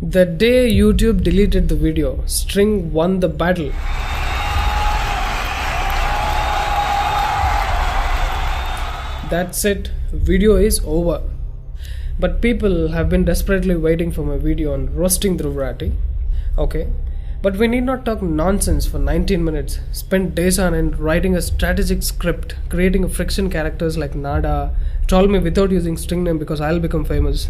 The day YouTube deleted the video, String won the battle. That's it, video is over. But people have been desperately waiting for my video on roasting Dhruv Rathi. Okay, but we need not talk nonsense for 19 minutes, spend days on end writing a strategic script, creating a friction characters like Nada, troll me without using string name because I'll become famous.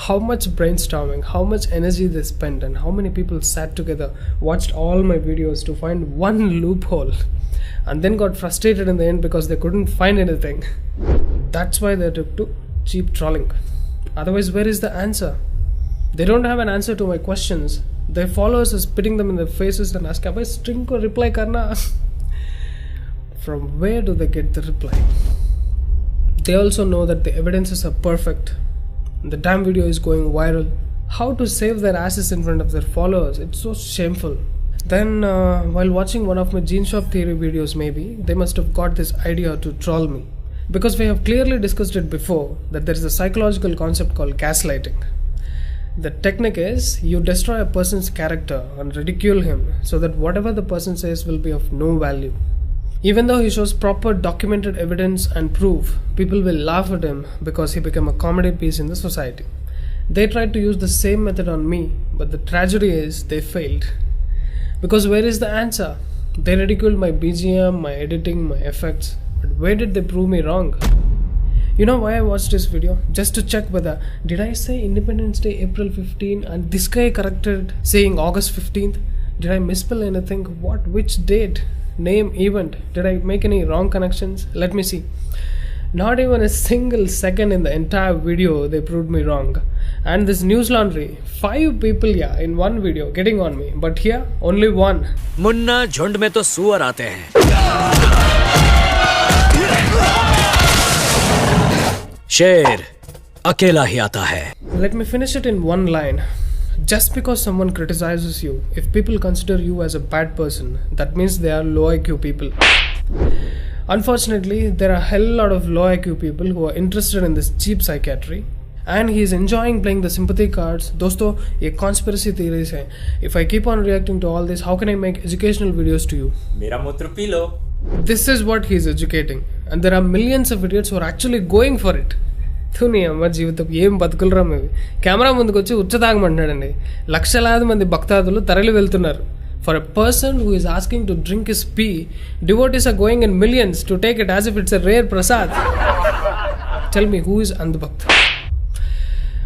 How much brainstorming, how much energy they spent, and how many people sat together, watched all my videos to find one loophole, and then got frustrated in the end because they couldn't find anything. That's why they took to cheap trolling. Otherwise, where is the answer? They don't have an answer to my questions. Their followers are spitting them in their faces and asking, "Abhi string ko reply karna." From where do they get the reply? They also know that the evidences are perfect. The damn video is going viral. How to save their asses in front of their followers? It's so shameful. Then, while watching one of my Gene Shop Theory videos maybe, they must have got this idea to troll me. Because we have clearly discussed it before, that there is a psychological concept called gaslighting. The technique is, you destroy a person's character and ridicule him so that whatever the person says will be of no value. Even though he shows proper documented evidence and proof, people will laugh at him because he became a comedy piece in the society. They tried to use the same method on me, but the tragedy is they failed. Because where is the answer? They ridiculed my BGM, my editing, my effects, but where did they prove me wrong? You know why I watched this video? Just to check whether, did I say Independence Day April 15 and this guy corrected saying August 15th? Did I misspell anything? What? Which date? Name, event? Did I make any wrong connections? Let me see. Not even a single second in the entire video they proved me wrong. And this news laundry, 5 people in one video getting on me, but here only one. Munna झुंड में तो सुअर आते हैं. शेर अकेला ही आता है. Let me finish it in one line. Just because someone criticizes you, if people consider you as a bad person, that means they are low IQ people. Unfortunately, there are a hell lot of low IQ people who are interested in this cheap psychiatry, and he is enjoying playing the sympathy cards. Dosto, ye conspiracy theories hai. If I keep on reacting to all this, how can I make educational videos to you? Mera mutra pee lo. This is what he is educating, and there are millions of idiots who are actually going for it. అమ్మ జీవితం ఏం బతుకులరా మేము. Camera ముందుకు వచ్చి ఉచ్చతాగమంటున్నాడండి. లక్షలాది మంది భక్తాదులు తరలి వెళ్తున్నారు. For a person who is asking to drink his pee, devotees are going in millions to take it as if it's a rare prasad. Tell me, who is andhbhakt?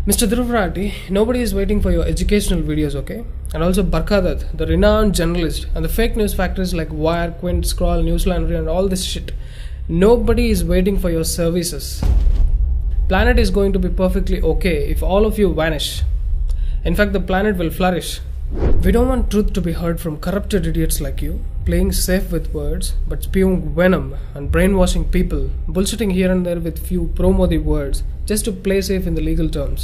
Mr. Dhruv Rathi, nobody is waiting for your educational videos, okay? And also Barkha Dutt, the renowned journalist, and the fake news factories like Wire, Quint, Scroll, News Laundry and all this shit. Nobody is waiting for your services. Planet is going to be perfectly okay if all of you vanish. In fact, the planet will flourish. We don't want truth to be heard from corrupted idiots like you, playing safe with words, but spewing venom and brainwashing people, bullshitting here and there with few pro-Modi words, just to play safe in the legal terms.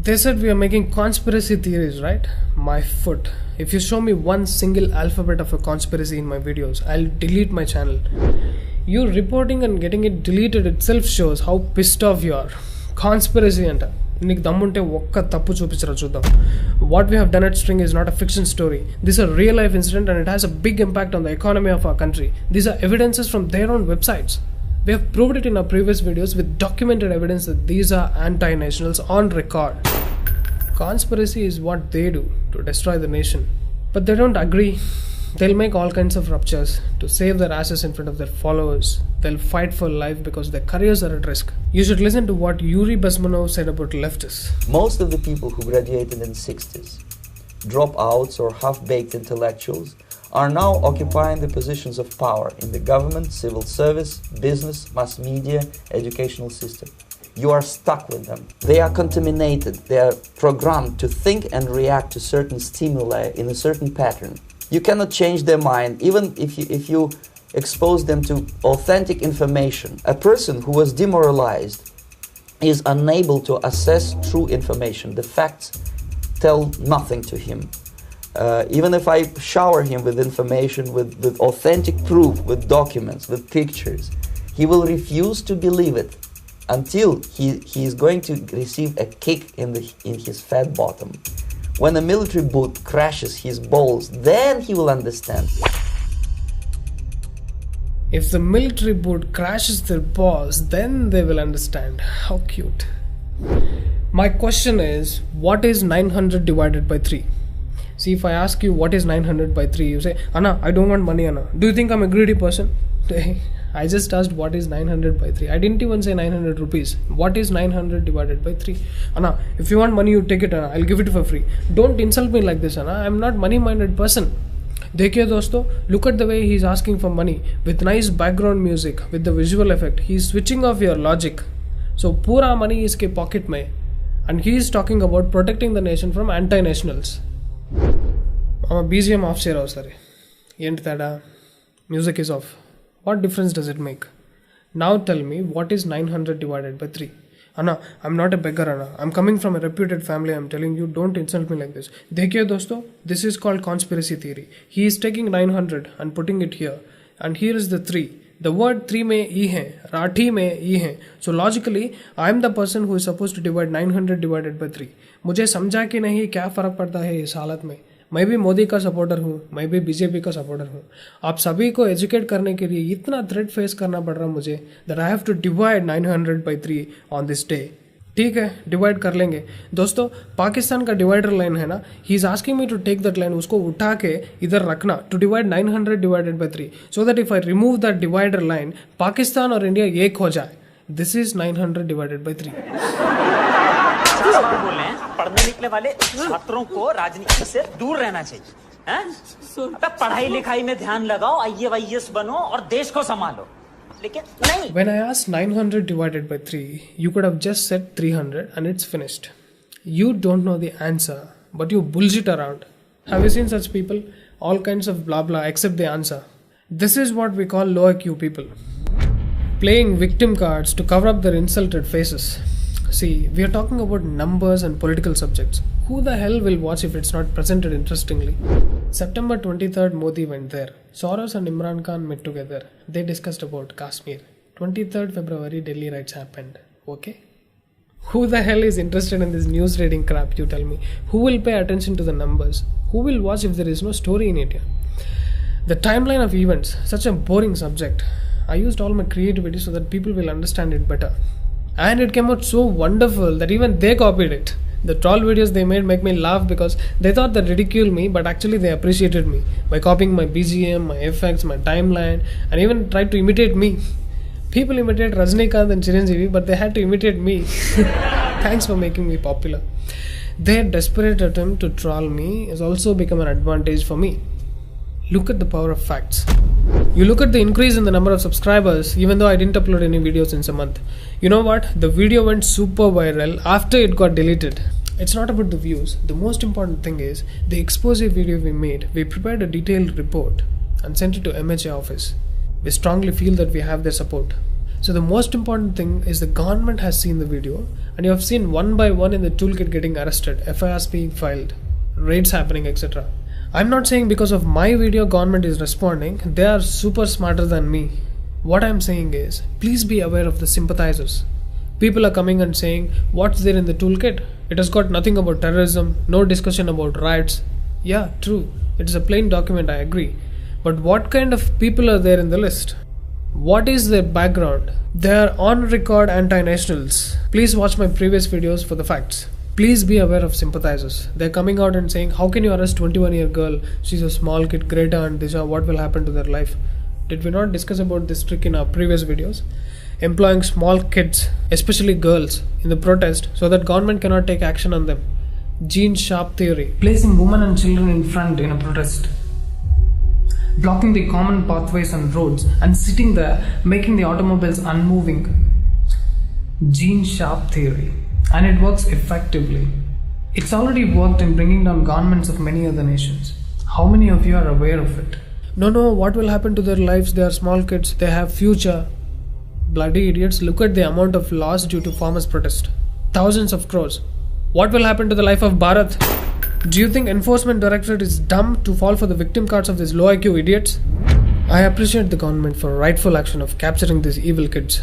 They said we are making conspiracy theories, right? My foot. If you show me one single alphabet of a conspiracy in my videos, I'll delete my channel. You reporting and getting it deleted itself shows how pissed off you are. Conspiracy anta. నీకు దమ్ముంటే ఒక్క తప్పు చూపించరా చూద్దాం. What we have done at String is not a fiction story. This is a real life incident and it has a big impact on the economy of our country. These are evidences from their own websites. We have proved it in our previous videos with documented evidence that these are anti-nationals on record. Conspiracy is what they do to destroy the nation. But they don't agree. They'll make all kinds of ruptures to save their asses in front of their followers. They'll fight for life because their careers are at risk. You should listen to what Yuri Bezmenov said about leftists. Most of the people who graduated in the 60s, dropouts or half-baked intellectuals, are now occupying the positions of power in the government, civil service, business, mass media, educational system. You are stuck with them. They are contaminated. They are programmed to think and react to certain stimuli in a certain pattern. You cannot change their mind, even if you expose them to authentic information. A person who was demoralized is unable to assess true information. The facts tell nothing to him. Even if I shower him with information, with authentic proof, with documents, with pictures, he will refuse to believe it. until he is going to receive a kick in his fat bottom. When a military boot crashes his balls, then he will understand. If the military boot crashes their balls, then they will understand. How cute. My question is, what is 900 divided by 3? See, if I ask you what is 900 by 3, you say, Anna, I don't want money, Anna. Do you think I'm a greedy person? I just asked what is 900 by 3. I didn't even say 900 rupees. What is 900 divided by 3? Anna, if you want money, you take it, Anna. I'll give it for free. Don't insult me like this, Anna. I'm not money-minded person. देखिए दोस्तों, look at the way he's asking for money with nice background music, with the visual effect. He's switching off your logic. So पूरा money इसके pocket में, and he is talking about protecting the nation from anti-nationals. BGM off చేయరావు సరే. ఏంటి తేడా? Music is off. What difference does it make? Now tell me, what is 900 divided by 3? Anna, I'm not a beggar, Anna. I'm coming from a reputed family. I'm telling you, don't insult me like this. देखिए दोस्तों, this is called conspiracy theory. He is taking 900 and putting it here. And here is the 3. The word 3 में E है, राठी में E है. So logically, I'm the person who is supposed to divide 900 divided by 3. मुझे समझा कि नहीं क्या फ़र्क पड़ता है इस हालत में. मैं भी मोदी का सपोर्टर हूँ, मैं भी बीजेपी का सपोर्टर हूँ. आप सभी को एजुकेट करने के लिए इतना थ्रेट फेस करना पड़ रहा मुझे that I have to divide 900 by 3 on this day. ठीक है, डिवाइड कर लेंगे दोस्तों. पाकिस्तान का डिवाइडर लाइन है ना, he is asking me to take that line, उसको उठा के इधर रखना to divide 900 divided by 3, so that if I remove that divider line, Pakistan और इंडिया एक हो जाए. This is 900 divided by 3. बोल रहे हैं पढ़ने निकले वाले छात्रों को राजनीति से दूर रहना चाहिए हैं? अबे पढ़ाई लिखाई में ध्यान लगाओ, IAS बनो और देश को संभालो. लेकिन नहीं. When I asked 900 divided by 3, you could have just said 300 and it's finished. You don't know the answer, but you bullshit around. Have you seen such people? All kinds of blah blah except the answer. This is what we call low IQ people. Playing victim cards to cover up their insulted faces. See, we are talking about numbers and political subjects. Who the hell will watch if it's not presented interestingly? September 23rd, Modi went there. Soros and Imran Khan met together. They discussed about Kashmir. 23rd February, Delhi riots happened. Okay? Who the hell is interested in this news reading crap, you tell me? Who will pay attention to the numbers? Who will watch if there is no story in it? The timeline of events, such a boring subject. I used all my creativity so that people will understand it better. And it came out so wonderful that even they copied it. The troll videos they made make me laugh because they thought they ridiculed me, but actually they appreciated me by copying my BGM, my effects, my timeline, and even tried to imitate me. People imitate Rajnikant and Chiranjeevi, but they had to imitate me. Thanks for making me popular. Their desperate attempt to troll me has also become an advantage for me. Look at the power of facts. You look at the increase in the number of subscribers even though I didn't upload any videos since a month. You know what? The video went super viral after it got deleted. It's not about the views. The most important thing is the expose video we made. We prepared a detailed report and sent it to MHA office. We strongly feel that we have their support. So the most important thing is the government has seen the video and you have seen one by one in the toolkit getting arrested, FIRs being filed, raids happening, etc. I'm not saying because of my video government is responding, they are super smarter than me. What I'm saying is, please be aware of the sympathizers. People are coming and saying, what's there in the toolkit? It has got nothing about terrorism, no discussion about riots. Yeah, true, it is a plain document, I agree. But what kind of people are there in the list? What is their background? They are on record anti-nationals. Please watch my previous videos for the facts. Please be aware of sympathizers. They're coming out and saying, how can you arrest 21-year girl? She's a small kid, Greta and Disha, what will happen to their life? Did we not discuss about this trick in our previous videos? Employing small kids, especially girls, in the protest so that government cannot take action on them. Gene Sharp theory. Placing women and children in front in a protest. Blocking the common pathways and roads and sitting there, making the automobiles unmoving. Gene Sharp theory. And it works effectively. It's already worked in bringing down governments of many other nations. How many of you are aware of it? No, what will happen to their lives? They are small kids, they have future. Bloody idiots, look at the amount of loss due to farmers' protest. Thousands of crores. What will happen to the life of Bharat? Do you think Enforcement Directorate is dumb to fall for the victim cards of these low IQ idiots? I appreciate the government for rightful action of capturing these evil kids.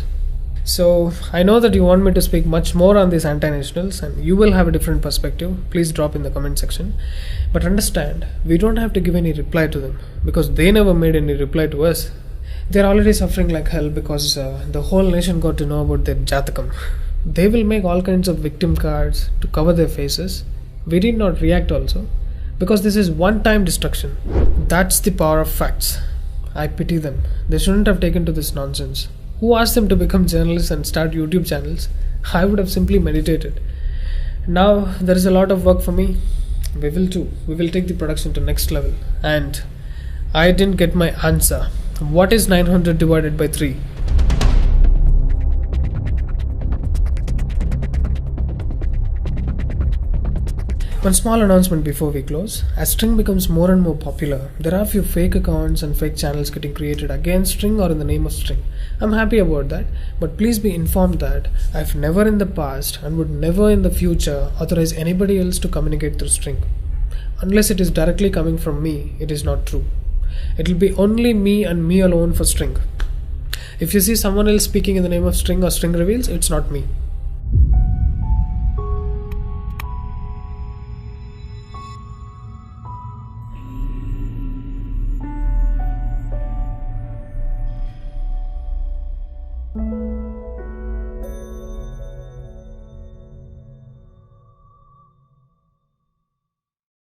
So I know that you want me to speak much more on these anti-nationals, and you will have a different perspective. Please drop in the comment section. But understand, we don't have to give any reply to them because they never made any reply to us. They're already suffering like hell because the whole nation got to know about their jatakam. They will make all kinds of victim cards to cover their faces. We did not react also because this is one-time destruction. That's the power of facts. I pity them. They shouldn't have taken to this nonsense. Who asked them to become journalists and start YouTube channels? I would have simply meditated. Now there is a lot of work for me. We will too. We will take the production to next level. And I didn't get my answer. What is 900 divided by 3? One small announcement before we close. As String becomes more and more popular, there are a few fake accounts and fake channels getting created against String or in the name of String. I'm happy about that, but please be informed that I've never in the past and would never in the future authorize anybody else to communicate through String. Unless it is directly coming from me, it is not true. It will be only me and me alone for String. If you see someone else speaking in the name of String or String Reveals, it's not me.